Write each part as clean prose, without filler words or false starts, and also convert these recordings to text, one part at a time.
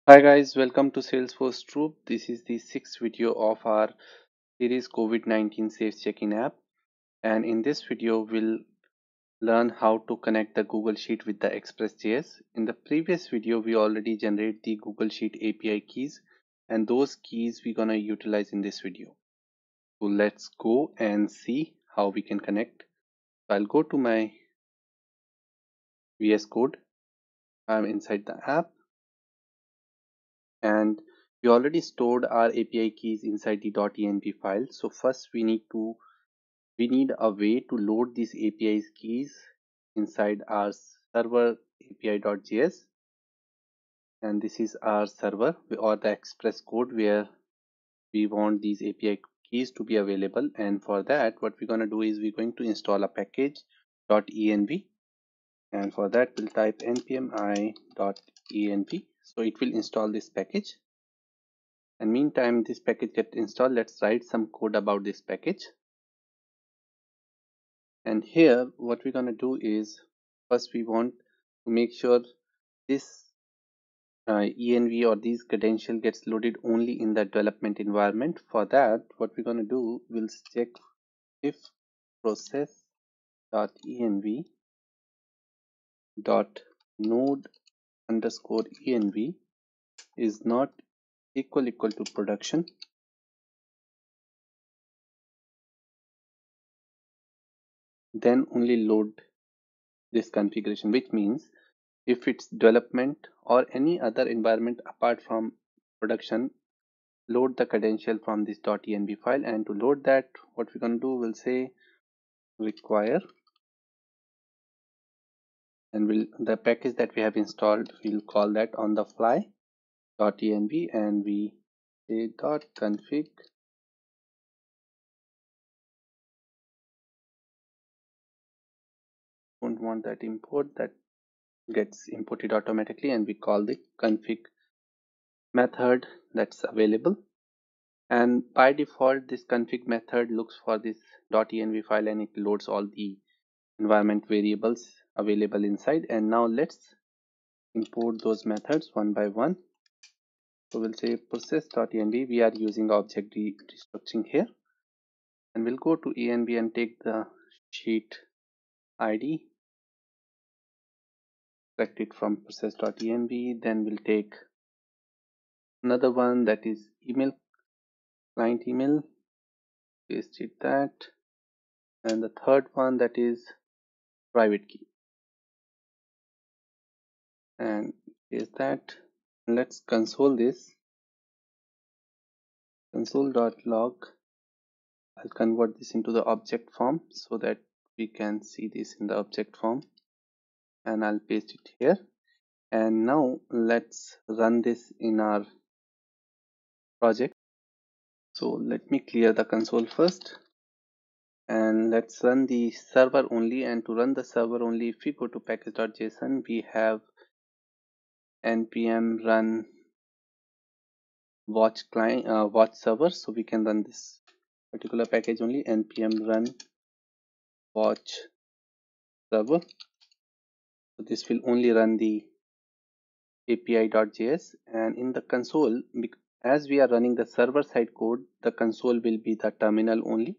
Hi guys, welcome to Salesforce Troop. This is the sixth video of our series COVID-19 Safe Check-in app, and in this video we'll learn how to connect the Google Sheet with the Express.js. In the previous video we already generated the Google Sheet API keys, and those keys we're gonna utilize in this video. So let's go and see how we can connect. I'll go to my VS Code. I'm inside the app, and we already stored our API keys inside the .env file. So first we need a way to load these API keys inside our server api.js, and this is our server or the express code where we want these API keys to be available. And for that, what we're going to do is we're going to install a package .env, and for that we'll type npm i.env. So it will install this package, and meantime this package gets installed, let's write some code about this package. And here what we're going to do is first we want to make sure this env or these credential gets loaded only in the development environment. For that, what we're going to do, we'll check if process.env dot node underscore env is not equal to production, then only load this configuration, which means if it's development or any other environment apart from production, load the credential from this .env file. And to load that, what we're going to do, we'll say require, and the package that we have installed, we'll call that on the fly .env, and we say .config don't want that import, that gets imported automatically, and we call the config method that's available. And by default this config method looks for this .env file and it loads all the environment variables available inside. And now let's import those methods one by one. So we'll say process.env, we are using object restructuring here, and we'll go to env and take the sheet id, select it from process.env. Then we'll take another one, that is email, client email, paste it that, and the third one, that is private key, and paste that. Let's console this, console.log. I'll convert this into the object form so that we can see this in the object form, and I'll paste it here. And now let's run this in our project. So let me clear the console first, and let's run the server only. And to run the server only, if we go to package.json, we have npm run watch client, watch server. So we can run this particular package only, npm run watch server. So this will only run the api.js, and in the console, as we are running the server side code, the console will be the terminal only.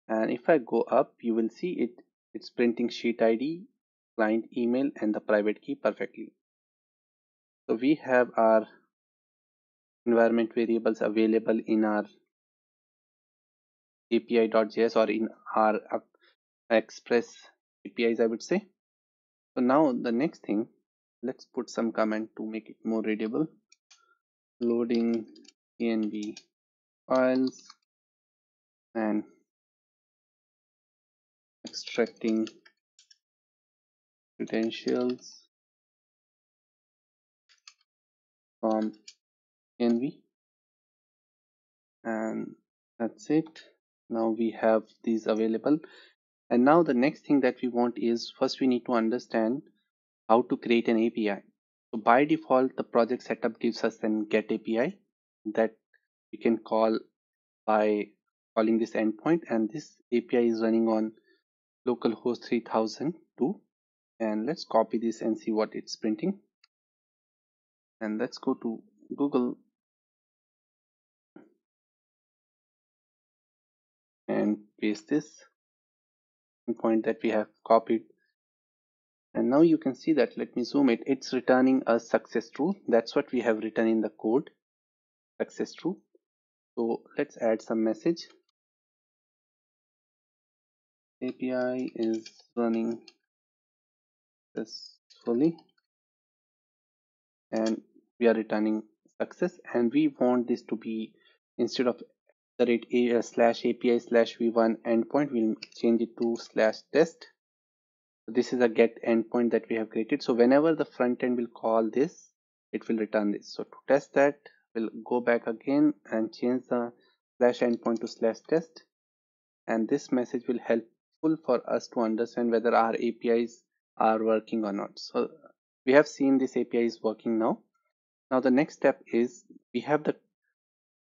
And if I go up, you will see it's printing sheet id, client email, and the private key perfectly. So we have our environment variables available in our api.js or in our express APIs, I would say. So now the next thing, let's put some comment to make it more readable. Loading env files and extracting credentials from env, and that's it. Now we have these available. And now the next thing that we want is, first we need to understand how to create an API. So by default the project setup gives us an get API that we can call by calling this endpoint, and this API is running on localhost 3002. And let's copy this and see what it's printing. And let's go to Google and paste this endpoint that we have copied. And now you can see that, let me zoom it, it's returning a success true. That's what we have written in the code, success true. So let's add some message. API is running successfully, and we are returning success, and we want this to be, instead of the rate slash API slash v1 endpoint, we'll change it to slash test. This is a get endpoint that we have created, so whenever the front end will call this, it will return this. So to test that, we'll go back again and change the slash endpoint to slash test, and this message will helpful for us to understand whether our APIs are working or not. So we have seen this API is working now. Now the next step is, we have the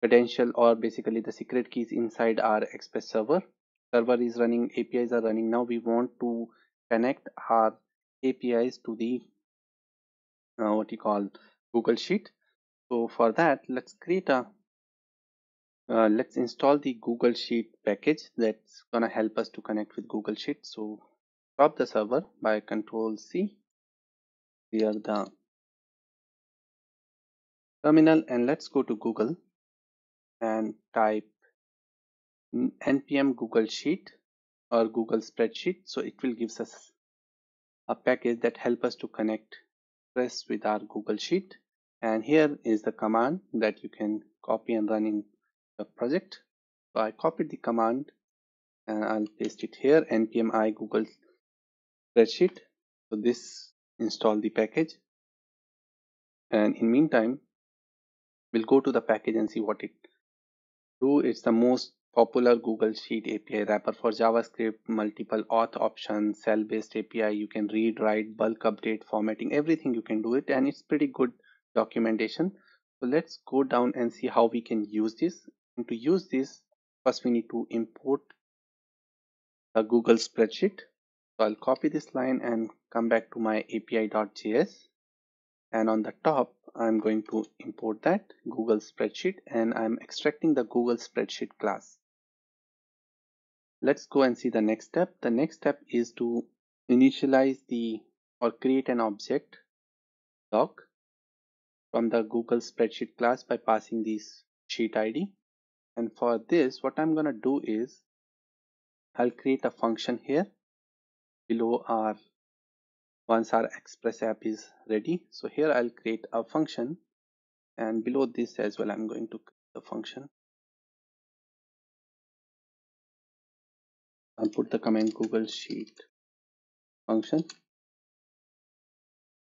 credential, or basically the secret keys, inside our Express server. Server is running, APIs are running. Now we want to connect our APIs to the what you call Google Sheet. So for that, let's create a let's install the Google Sheet package that's gonna help us to connect with Google Sheet. So stop the server by Control C, clear the terminal, and let's go to Google and type npm Google Sheet or Google Spreadsheet. So it will give us a package that help us to connect Express with our Google Sheet. And here is the command that you can copy and run in the project. So I copied the command and I'll paste it here, npm I Google Spreadsheet. So this install the package, and in meantime we'll go to the package and see what it do. It's the most popular Google Sheet API wrapper for JavaScript, multiple auth options, cell-based API. You can read, write, bulk update, formatting, everything you can do it, and it's pretty good documentation. So let's go down and see how we can use this. And to use this, first we need to import a Google spreadsheet. So I'll copy this line and come back to my api.js, and on the top I'm going to import that Google spreadsheet, and I'm extracting the Google spreadsheet class. Let's go and see the next step. The next step is to initialize the or create an object doc from the Google spreadsheet class by passing this sheet ID. And for this, what I'm going to do is I'll create a function here below our, once our Express app is ready. So here I'll create a function, and below this as well I'm going to create the function. I'll put the command Google Sheet function,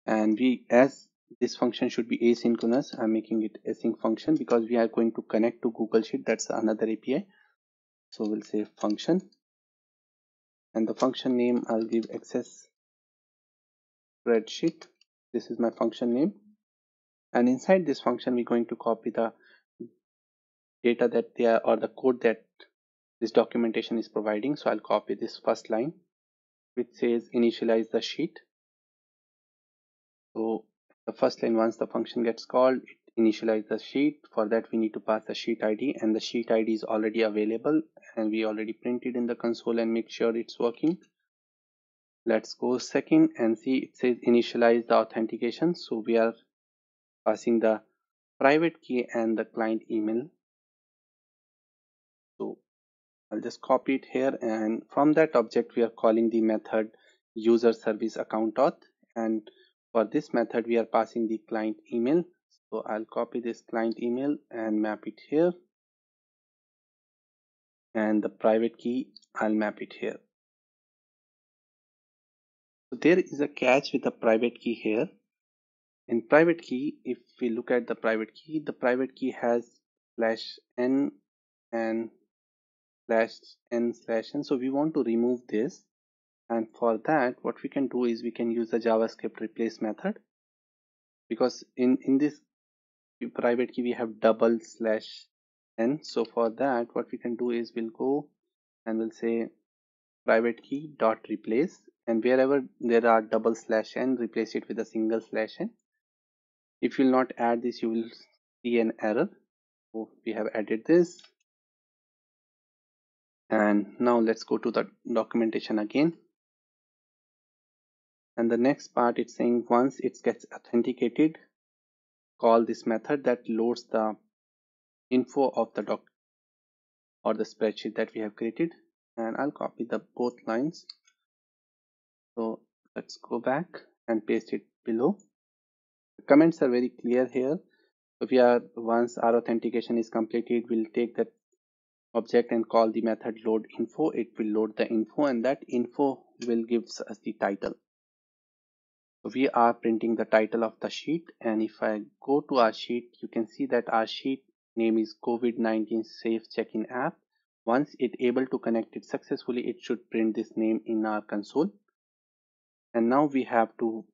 and as this function should be asynchronous, I'm making it async function because we are going to connect to Google Sheet. That's another API. So we'll say function, and the function name I'll give access spreadsheet. This is my function name, and inside this function we're going to copy the data that they are, or the code that this documentation is providing. So I'll copy this first line which says initialize the sheet. So the first line, once the function gets called, it initialize the sheet. For that we need to pass the sheet ID, and the sheet ID is already available and we already printed in the console and make sure it's working. Let's go second and see, it says initialize the authentication. So we are passing the private key and the client email. So I'll just copy it here, and from that object we are calling the method user service account auth, and for this method we are passing the client email. So I'll copy this client email and map it here, and the private key I'll map it here. So there is a catch with the private key here. In private key, if we look at the private key has /n and /n/n. So we want to remove this, and for that what we can do is we can use the JavaScript replace method, because in this private key we have /n. So for that what we can do is we'll go and we'll say private key dot replace, and wherever there are /n, replace it with a single /n. If you will not add this, you will see an error. So we have added this, and now let's go to the documentation again. And the next part, it's saying once it gets authenticated, call this method that loads the info of the doc or the spreadsheet that we have created. And I'll copy the both lines. So let's go back and paste it below. The comments are very clear here. If we are, once our authentication is completed, we'll take that object and call the method load info. It will load the info, and that info will give us the title. So we are printing the title of the sheet, and if I go to our sheet, you can see that our sheet name is COVID-19 Safe Check-in app. Once it able to connect it successfully, it should print this name in our console. And now we have to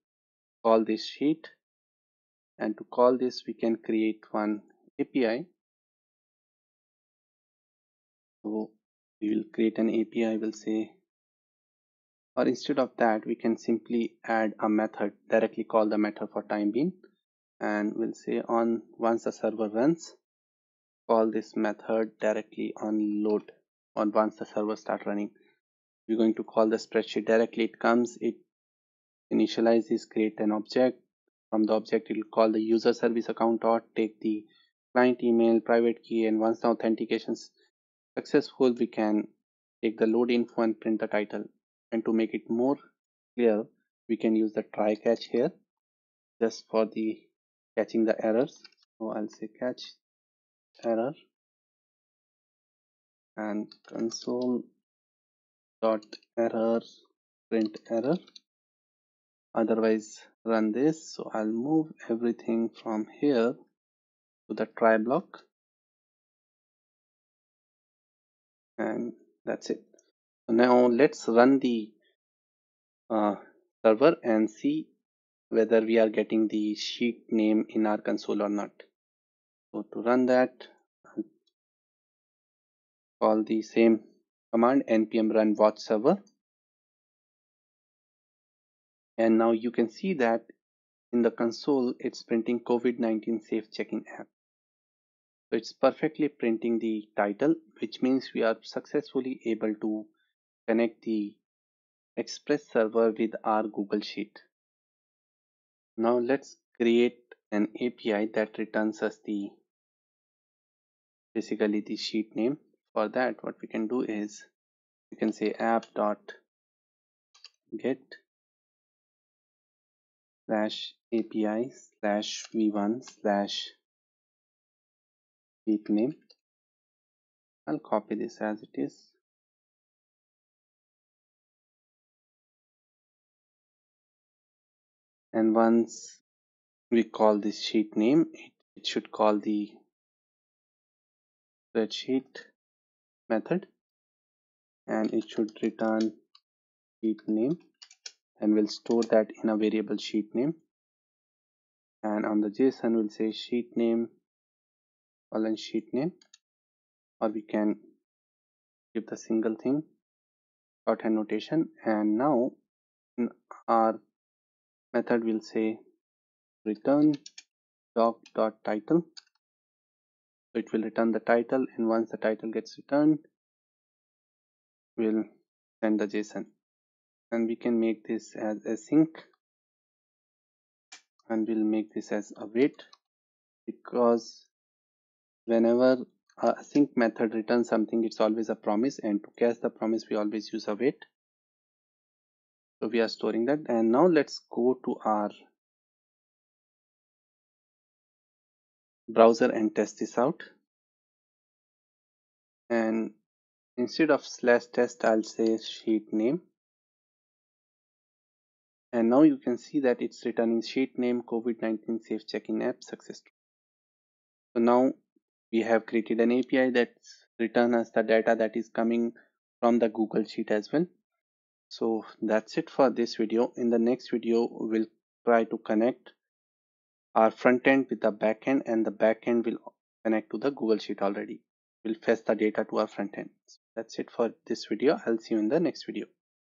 call this sheet, and to call this we can create one API. So we will create an API, we'll say, or instead of that we can simply add a method, directly call the method for time being, and we'll say on once the server runs, call this method directly on load. On once the server start running, we're going to call the spreadsheet directly. It comes, it initializes, create an object. From the object it will call the user service account dot, take the client email, private key, and once the authentication is successful, we can take the load info and print the title. And to make it more clear, we can use the try catch here just for the catching the errors. So I'll say catch error and console dot error print error, otherwise run this. So I'll move everything from here to the try block, and that's it. So now let's run the server and see whether we are getting the sheet name in our console or not. So to run that, I'll call the same command npm run watch server, and now you can see that in the console it's printing COVID-19 Safe Check-in app. So it's perfectly printing the title, which means we are successfully able to connect the Express server with our Google Sheet. Now let's create an API that returns us the basically the sheet name. For that, what we can do is we can say app.get /API /v1 /sheet name. I'll copy this as it is. And once we call this sheet name, it should call the spreadsheet method, and it should return sheet name, and we'll store that in a variable sheet name. And on the JSON we'll say sheet name colon sheet name, or we can give the single thing shorthand notation. And now in our method we'll say return doc.title. So it will return the title, and once the title gets returned, we'll send the JSON. And we can make this as async, and we'll make this as await, because whenever a async method returns something, it's always a promise, and to catch the promise we always use await. So we are storing that. And now let's go to our browser and test this out. And instead of /test, I'll say sheet name. And now you can see that it's returning sheet name COVID-19 Safe Check-in app successful. So now we have created an API that's return us the data that is coming from the Google Sheet as well. So that's it for this video. In the next video, we'll try to connect our front end with the back end, and the back end will connect to the Google Sheet already. We'll fetch the data to our front end. That's it for this video. I'll see you in the next video.